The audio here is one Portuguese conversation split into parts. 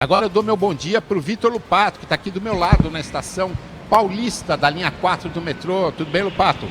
Agora eu dou meu bom dia para o Vitor Lupato, que está aqui do meu lado na estação Paulista da linha 4 do metrô. Tudo bem, Lupato?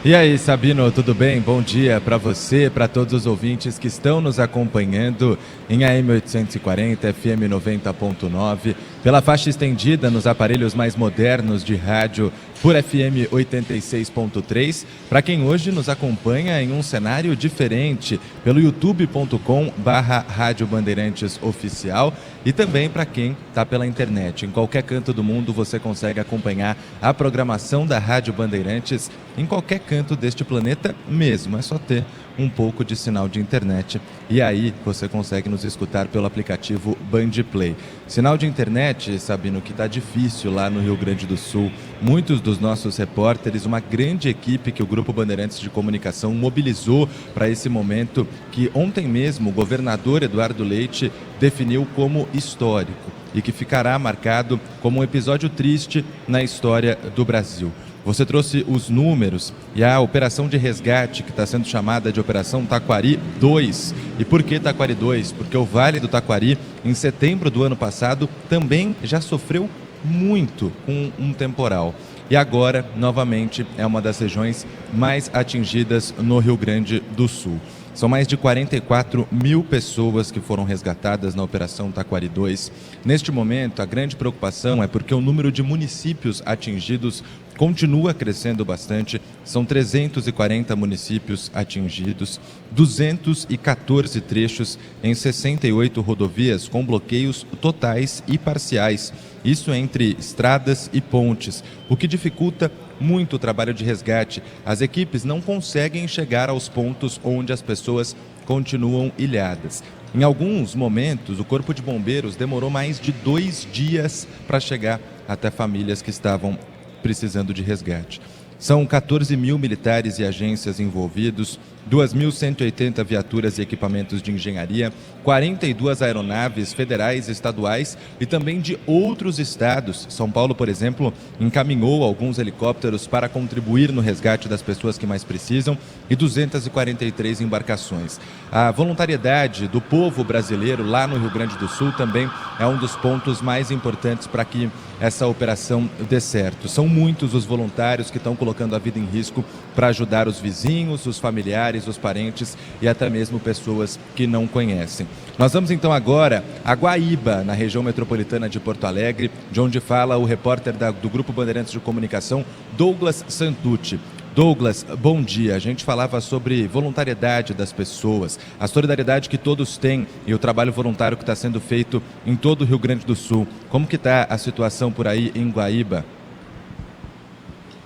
E aí, Sabino, tudo bem? Bom dia para você, para todos os ouvintes que estão nos acompanhando em AM 840, FM 90.9, pela faixa estendida nos aparelhos mais modernos de rádio por FM 86.3, para quem hoje nos acompanha em um cenário diferente, pelo youtube.com/Rádio Bandeirantes Oficial, e também para quem está pela internet. Em qualquer canto do mundo você consegue acompanhar a programação da Rádio Bandeirantes em qualquer canto deste planeta mesmo. É só ter um pouco de sinal de internet e aí você consegue nos escutar pelo aplicativo Bandplay. Sinal de internet, Sabino, que está difícil lá no Rio Grande do Sul. Muitos dos nossos repórteres, uma grande equipe que o Grupo Bandeirantes de Comunicação mobilizou para esse momento, que ontem mesmo o governador Eduardo Leite definiu como histórico e que ficará marcado como um episódio triste na história do Brasil. Você trouxe os números e a operação de resgate, que está sendo chamada de Operação Taquari 2. E por que Taquari 2? Porque o Vale do Taquari, em setembro do ano passado, também já sofreu muito com um temporal. E agora, novamente, é uma das regiões mais atingidas no Rio Grande do Sul. São mais de 44 mil pessoas que foram resgatadas na Operação Taquari 2. Neste momento, a grande preocupação é porque o número de municípios atingidos continua crescendo bastante. São 340 municípios atingidos, 214 trechos em 68 rodovias com bloqueios totais e parciais. Isso entre estradas e pontes, o que dificulta muito o trabalho de resgate. As equipes não conseguem chegar aos pontos onde as pessoas continuam ilhadas. Em alguns momentos, o Corpo de Bombeiros demorou mais de 2 dias para chegar até famílias que estavam precisando de resgate. São 14 mil militares e agências envolvidos, 2.180 viaturas e equipamentos de engenharia, 42 aeronaves federais, estaduais e também de outros estados. São Paulo, por exemplo, encaminhou alguns helicópteros para contribuir no resgate das pessoas que mais precisam e 243 embarcações. A voluntariedade do povo brasileiro lá no Rio Grande do Sul também é um dos pontos mais importantes para que essa operação dê certo. São muitos os voluntários que estão colocando a vida em risco para ajudar os vizinhos, os familiares, os parentes e até mesmo pessoas que não conhecem. Nós vamos então agora a Guaíba, na região metropolitana de Porto Alegre, de onde fala o repórter do Grupo Bandeirantes de Comunicação, Douglas Santucci. Douglas, bom dia. A gente falava sobre voluntariedade das pessoas, a solidariedade que todos têm e o trabalho voluntário que está sendo feito em todo o Rio Grande do Sul. Como que está a situação por aí em Guaíba?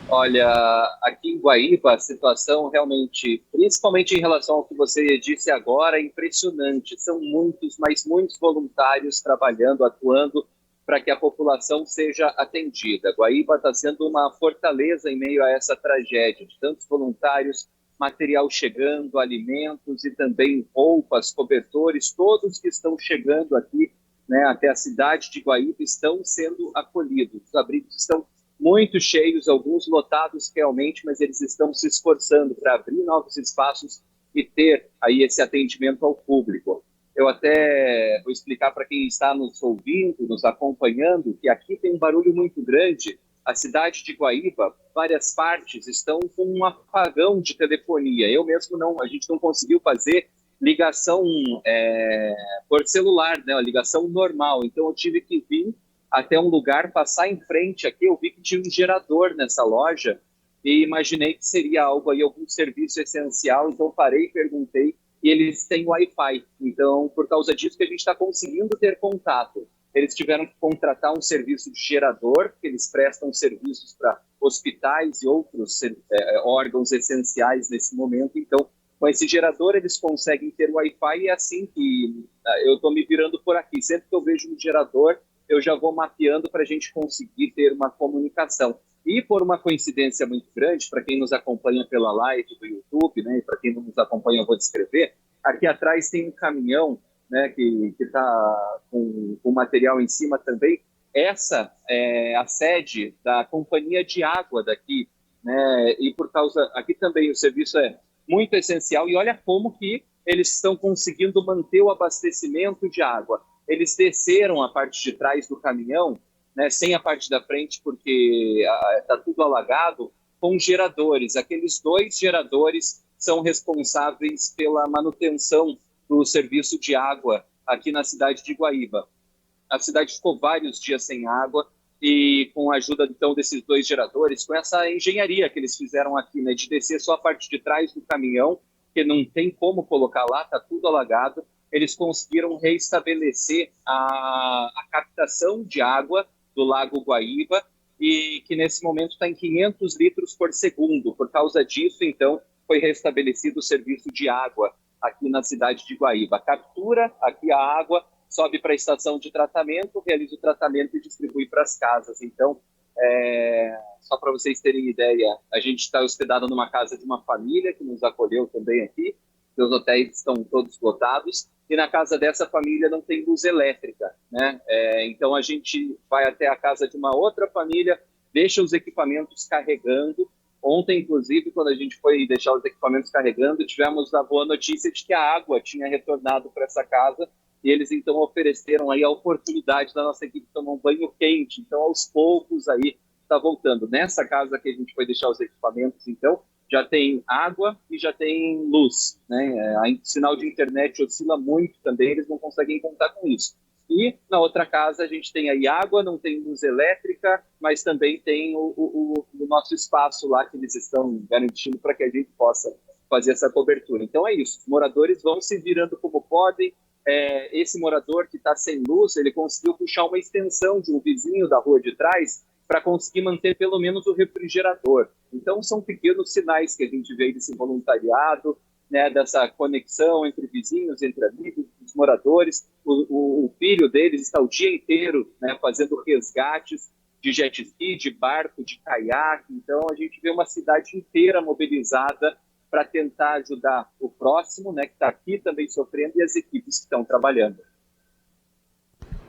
Olha, aqui em Guaíba a situação realmente, principalmente em relação ao que você disse agora, é impressionante. São muitos, mas muitos voluntários trabalhando, atuando para que a população seja atendida. Guaíba está sendo uma fortaleza em meio a essa tragédia, de tantos voluntários, material chegando, alimentos e também roupas, cobertores, todos que estão chegando aqui, né, até a cidade de Guaíba estão sendo acolhidos. Os abrigos estão muito cheios, alguns lotados realmente, mas eles estão se esforçando para abrir novos espaços e ter aí esse atendimento ao público. Eu até vou explicar para quem está nos ouvindo, nos acompanhando, que aqui tem um barulho muito grande. A cidade de Guaíba, várias partes estão com um apagão de telefonia. Eu mesmo não, a gente não conseguiu fazer ligação por celular, né, a ligação normal. Então eu tive que vir até um lugar, passar em frente aqui. Eu vi que tinha um gerador nessa loja e imaginei que seria algo aí, algum serviço essencial. Então parei e perguntei. E eles têm Wi-Fi, então por causa disso que a gente está conseguindo ter contato. Eles tiveram que contratar um serviço de gerador, que eles prestam serviços para hospitais e outros órgãos essenciais nesse momento. Então, com esse gerador eles conseguem ter Wi-Fi e é assim que eu estou me virando por aqui. Sempre que eu vejo um gerador, eu já vou mapeando para a gente conseguir ter uma comunicação. E por uma coincidência muito grande, para quem nos acompanha pela live do YouTube, né, e para quem não nos acompanha eu vou descrever, aqui atrás tem um caminhão, né, que está com material em cima também. Essa é a sede da companhia de água daqui, né, e por causa, aqui também o serviço é muito essencial e olha como que eles estão conseguindo manter o abastecimento de água. eles desceram a parte de trás do caminhão, né, sem a parte da frente, porque está tudo alagado, com geradores. Aqueles 2 geradores são responsáveis pela manutenção do serviço de água aqui na cidade de Guaíba. A cidade ficou vários dias sem água e com a ajuda, então, desses 2 geradores, com essa engenharia que eles fizeram aqui, né, de descer só a parte de trás do caminhão, que não tem como colocar lá, está tudo alagado, eles conseguiram reestabelecer a captação de água do Lago Guaíba e que nesse momento está em 500 litros por segundo. Por causa disso, então, foi restabelecido o serviço de água aqui na cidade de Guaíba. Captura aqui a água, sobe para a estação de tratamento, realiza o tratamento e distribui para as casas. Então, só para vocês terem ideia, a gente está hospedado numa casa de uma família que nos acolheu também aqui, os hotéis estão todos lotados, e na casa dessa família não tem luz elétrica, né? Então a gente vai até a casa de uma outra família, deixa os equipamentos carregando. Ontem, inclusive, quando a gente foi deixar os equipamentos carregando, tivemos a boa notícia de que a água tinha retornado para essa casa, e eles então ofereceram aí a oportunidade da nossa equipe tomar um banho quente. Então, aos poucos aí está voltando. Nessa casa que a gente foi deixar os equipamentos, então, já tem água e já tem luz, né? O sinal de internet oscila muito também, eles não conseguem contar com isso. E na outra casa a gente tem aí água, não tem luz elétrica, mas também tem o nosso espaço lá que eles estão garantindo para que a gente possa fazer essa cobertura. Então é isso, os moradores vão se virando como podem. Esse morador que está sem luz, ele conseguiu puxar uma extensão de um vizinho da rua de trás para conseguir manter pelo menos o refrigerador. Então são pequenos sinais que a gente vê desse voluntariado, né, dessa conexão entre vizinhos, entre amigos, os moradores. O filho deles está o dia inteiro, né, fazendo resgates de jet ski, de barco, de caiaque. Então a gente vê uma cidade inteira mobilizada para tentar ajudar o próximo, né, que está aqui também sofrendo, e as equipes que estão trabalhando.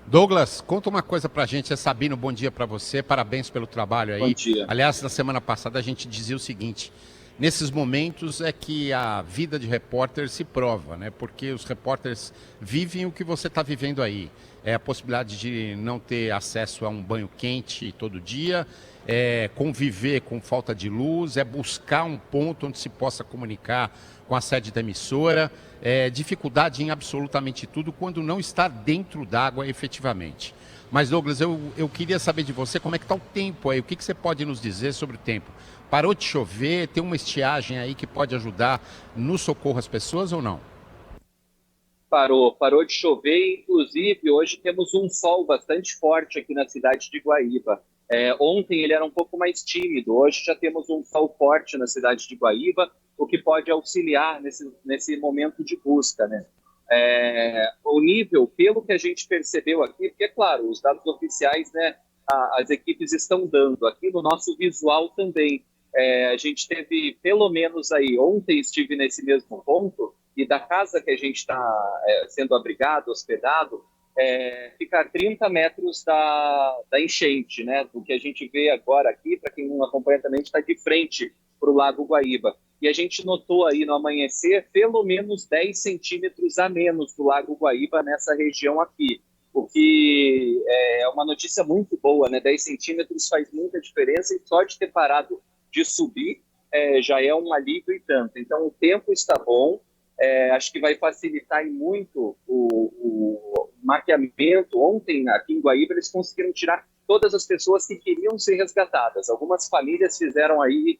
Douglas, conta uma coisa pra gente. É Sabino, bom dia para você, parabéns pelo trabalho aí. Bom dia. Aliás, na semana passada a gente dizia o seguinte: nesses momentos é que a vida de repórter se prova, né? Porque os repórteres vivem o que você está vivendo aí. É a possibilidade de não ter acesso a um banho quente todo dia, é conviver com falta de luz, é buscar um ponto onde se possa comunicar com a sede da emissora, dificuldade em absolutamente tudo quando não está dentro d'água efetivamente. Mas, Douglas, eu queria saber de você como é que está o tempo aí, o que você pode nos dizer sobre o tempo? Parou de chover, tem uma estiagem aí que pode ajudar no socorro às pessoas ou não? Parou de chover, inclusive hoje temos um sol bastante forte aqui na cidade de Guaíba. Ontem ele era um pouco mais tímido, hoje já temos um sol forte na cidade de Guaíba, o que pode auxiliar nesse momento de busca, né? O nível, pelo que a gente percebeu aqui, porque, claro, os dados oficiais, né, as equipes estão dando, aqui no nosso visual também, a gente teve pelo menos aí, ontem estive nesse mesmo ponto, e da casa que a gente está sendo abrigado, hospedado, fica a 30 metros da enchente, né? Do que a gente vê agora aqui, para quem não acompanha também, está de frente para o Lago Guaíba. E a gente notou aí no amanhecer pelo menos 10 centímetros a menos do Lago Guaíba nessa região aqui, o que é uma notícia muito boa, né? 10 centímetros faz muita diferença, e só de ter parado de subir já é um alívio e tanto. Então o tempo está bom. Acho que vai facilitar muito o mapeamento. Ontem, aqui em Guaíba, eles conseguiram tirar todas as pessoas que queriam ser resgatadas. Algumas famílias fizeram aí,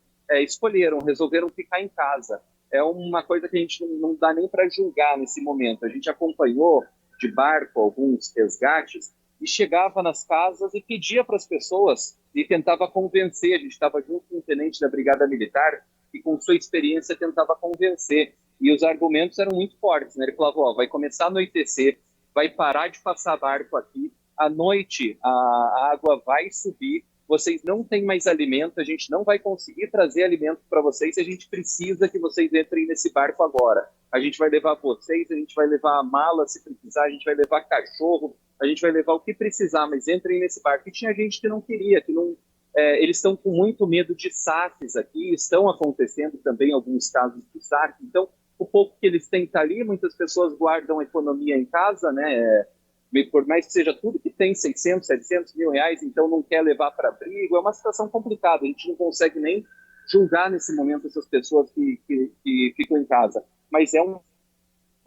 resolveram ficar em casa. É uma coisa que a gente não dá nem para julgar nesse momento. A gente acompanhou de barco alguns resgates e chegava nas casas e pedia para as pessoas e tentava convencer. A gente estava junto com um tenente da Brigada Militar e, com sua experiência, tentava convencer. E os argumentos eram muito fortes, né? Ele falava, vai começar a anoitecer, vai parar de passar barco aqui, à noite a água vai subir, vocês não têm mais alimento, a gente não vai conseguir trazer alimento para vocês, a gente precisa que vocês entrem nesse barco agora. A gente vai levar vocês, a gente vai levar a mala se precisar, a gente vai levar cachorro, a gente vai levar o que precisar, mas entrem nesse barco. E tinha gente que não queria, que não... eles estão com muito medo de saques aqui, estão acontecendo também alguns casos de saque, então o pouco que eles têm tá ali, muitas pessoas guardam a economia em casa, né? por mais que seja tudo que tem 600, 700 mil reais, então não quer levar para abrigo, é uma situação complicada, a gente não consegue nem julgar nesse momento essas pessoas que ficam em casa, mas é um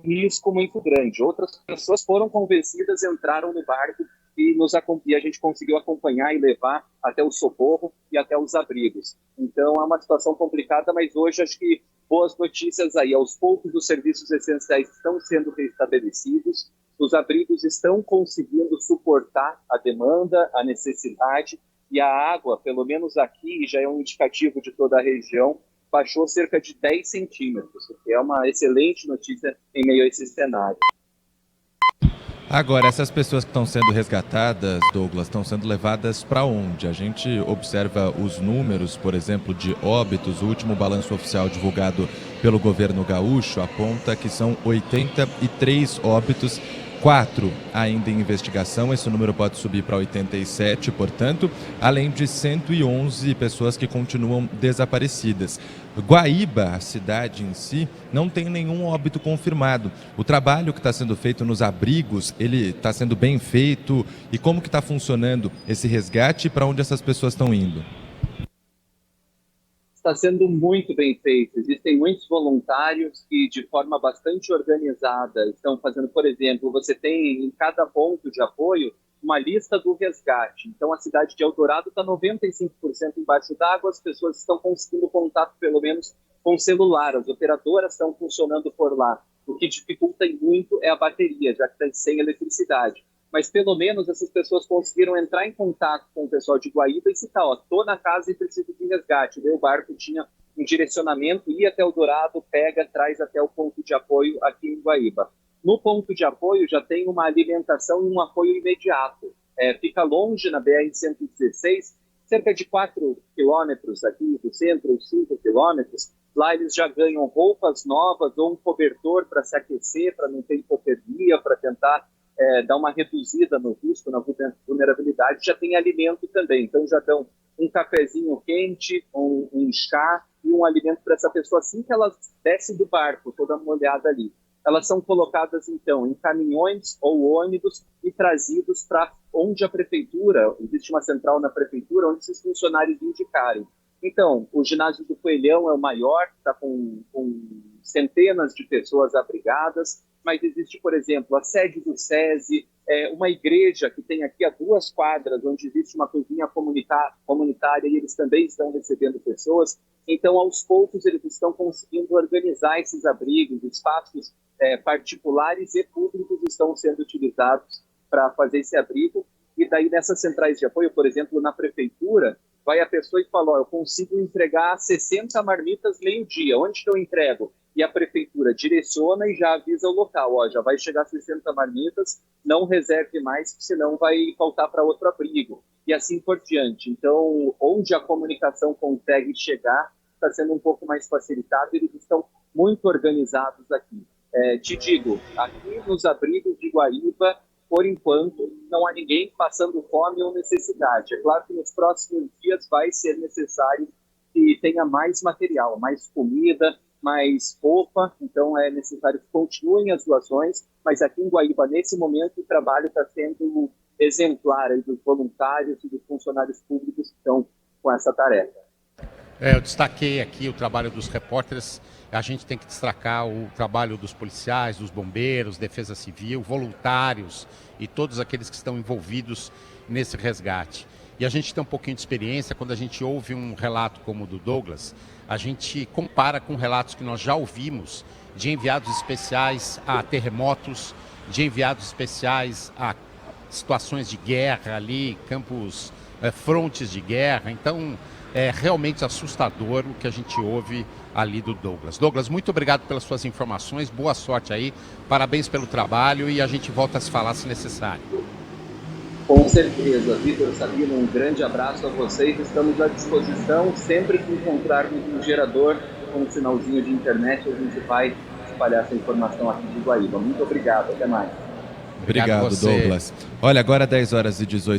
risco muito grande. Outras pessoas foram convencidas, entraram no barco e a gente conseguiu acompanhar e levar até o socorro e até os abrigos. Então é uma situação complicada, mas hoje acho que boas notícias aí. Aos poucos os serviços essenciais estão sendo restabelecidos, os abrigos estão conseguindo suportar a demanda, a necessidade, e a água, pelo menos aqui, já é um indicativo de toda a região, baixou cerca de 10 centímetros, o que é uma excelente notícia em meio a esse cenário. Agora, essas pessoas que estão sendo resgatadas, Douglas, estão sendo levadas para onde? A gente observa os números, por exemplo, de óbitos. O último balanço oficial divulgado pelo governo gaúcho aponta que são 83 óbitos, 4 ainda em investigação. Esse número pode subir para 87, portanto, além de 111 pessoas que continuam desaparecidas. Guaíba, a cidade em si, não tem nenhum óbito confirmado. O trabalho que está sendo feito nos abrigos, ele está sendo bem feito? E como que está funcionando esse resgate e para onde essas pessoas estão indo? Está sendo muito bem feito. Existem muitos voluntários que, de forma bastante organizada, estão fazendo, por exemplo, você tem em cada ponto de apoio uma lista do resgate. Então, a cidade de Eldorado está 95% embaixo d'água, as pessoas estão conseguindo contato, pelo menos, com o celular. As operadoras estão funcionando por lá. O que dificulta muito é a bateria, já que está sem eletricidade. Mas, pelo menos, essas pessoas conseguiram entrar em contato com o pessoal de Guaíba e citar, estou na casa e preciso de resgate. Daí o barco tinha um direcionamento, ia até Eldorado, pega, traz até o ponto de apoio aqui em Guaíba. No ponto de apoio já tem uma alimentação e um apoio imediato. Fica longe na BR-116, cerca de 4 quilômetros aqui do centro, ou 5 quilômetros. Lá eles já ganham roupas novas ou um cobertor para se aquecer, para não ter hipotermia, para tentar dar uma reduzida no risco, na vulnerabilidade. Já tem alimento também, então já dão um cafezinho quente, um chá e um alimento para essa pessoa assim que ela desce do barco, toda molhada ali. Elas são colocadas, então, em caminhões ou ônibus e trazidos para onde a prefeitura, existe uma central na prefeitura, onde esses funcionários indicarem. Então, o ginásio do Coelhão é o maior, está com centenas de pessoas abrigadas, mas existe, por exemplo, a sede do SESI, uma igreja que tem aqui a 2 quadras, onde existe uma cozinha comunitária e eles também estão recebendo pessoas. Então, aos poucos, eles estão conseguindo organizar esses abrigos, espaços particulares e públicos estão sendo utilizados para fazer esse abrigo. E daí, nessas centrais de apoio, por exemplo, na prefeitura, vai a pessoa e fala, eu consigo entregar 60 marmitas meio-dia, onde que eu entrego? E a prefeitura direciona e já avisa o local, já vai chegar 60 marmitas, não reserve mais, senão vai faltar para outro abrigo, e assim por diante. Então, onde a comunicação consegue chegar, está sendo um pouco mais facilitado, eles estão muito organizados aqui. Te digo, aqui nos abrigos de Guaíba, por enquanto, não há ninguém passando fome ou necessidade. É claro que nos próximos dias vai ser necessário que tenha mais material, mais comida, mais roupa, então é necessário que continuem as doações, mas aqui em Guaíba, nesse momento, o trabalho está sendo exemplar aí dos voluntários e dos funcionários públicos que estão com essa tarefa. Eu destaquei aqui o trabalho dos repórteres. A gente tem que destacar o trabalho dos policiais, dos bombeiros, defesa civil, voluntários e todos aqueles que estão envolvidos nesse resgate. E a gente tem um pouquinho de experiência, quando a gente ouve um relato como o do Douglas, a gente compara com relatos que nós já ouvimos de enviados especiais a terremotos, de enviados especiais a situações de guerra ali, campos, frontes de guerra. Então, é realmente assustador o que a gente ouve ali do Douglas. Douglas, muito obrigado pelas suas informações, boa sorte aí, parabéns pelo trabalho e a gente volta a se falar se necessário. Com certeza, Vitor, Sabino, um grande abraço a vocês, estamos à disposição, sempre que encontrarmos um gerador com um sinalzinho de internet, a gente vai espalhar essa informação aqui de Guaíba. Muito obrigado, até mais. Obrigado, Douglas. Olha, agora 10 horas e 18